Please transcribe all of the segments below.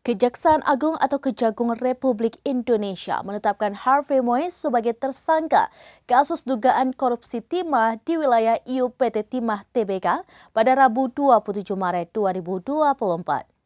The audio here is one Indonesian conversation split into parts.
Kejaksaan Agung atau Kejagung Republik Indonesia menetapkan Harvey Mois sebagai tersangka kasus dugaan korupsi timah di wilayah IUPT Timah Tbk pada Rabu 27 Maret 2024.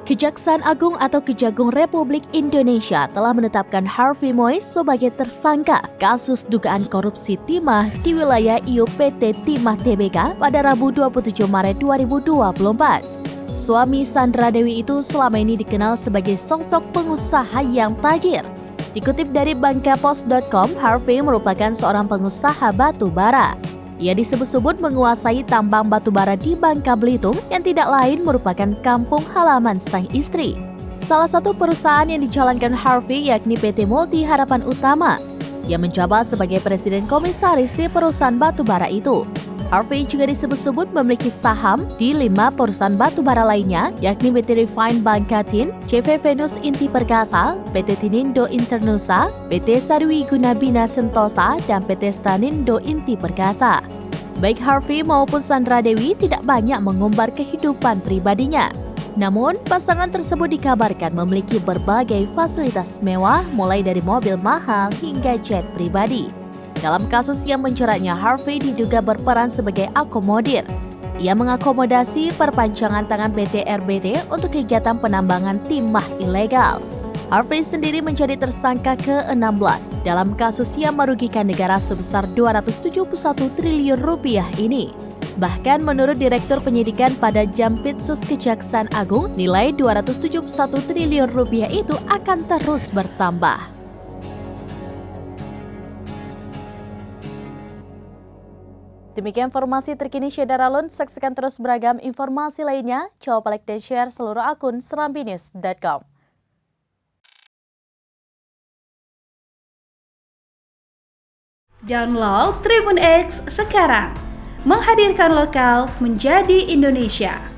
Kejaksaan Agung atau Kejagung Republik Indonesia telah menetapkan Harvey Mois sebagai tersangka kasus dugaan korupsi timah di wilayah IUPT Timah Tbk pada Rabu 27 Maret 2024. Suami Sandra Dewi itu selama ini dikenal sebagai sosok pengusaha yang tajir. Dikutip dari Bangkapos.com, Harvey merupakan seorang pengusaha batu bara. Ia disebut-sebut menguasai tambang batu bara di Bangka Belitung yang tidak lain merupakan kampung halaman sang istri. Salah satu perusahaan yang dijalankan Harvey yakni PT Multi Harapan Utama. Ia menjabat sebagai presiden komisaris di perusahaan batu bara itu. Harvey juga disebut-sebut memiliki saham di 5 perusahaan batu bara lainnya, yakni PT Refine Bangkatin, CV Venus Inti Perkasa, PT Tinindo Internusa, PT Sarwi Gunabina Sentosa, dan PT Stanindo Inti Perkasa. Baik Harvey maupun Sandra Dewi tidak banyak mengumbar kehidupan pribadinya. Namun, pasangan tersebut dikabarkan memiliki berbagai fasilitas mewah, mulai dari mobil mahal hingga jet pribadi. Dalam kasus yang menjeratnya, Harvey diduga berperan sebagai akomodir. Ia mengakomodasi perpanjangan tangan PT RBT untuk kegiatan penambangan timah ilegal. Harvey sendiri menjadi tersangka ke-16 dalam kasus yang merugikan negara sebesar 271 triliun rupiah ini. Bahkan menurut Direktur Penyidikan pada Jampitsus Kejaksaan Agung, nilai 271 triliun rupiah itu akan terus bertambah. Demikian informasi terkini Syedaralun. Saksikan terus beragam informasi lainnya. Coba like dan share seluruh akun serambinews.com. Download Tribun X sekarang. Menghadirkan lokal menjadi Indonesia.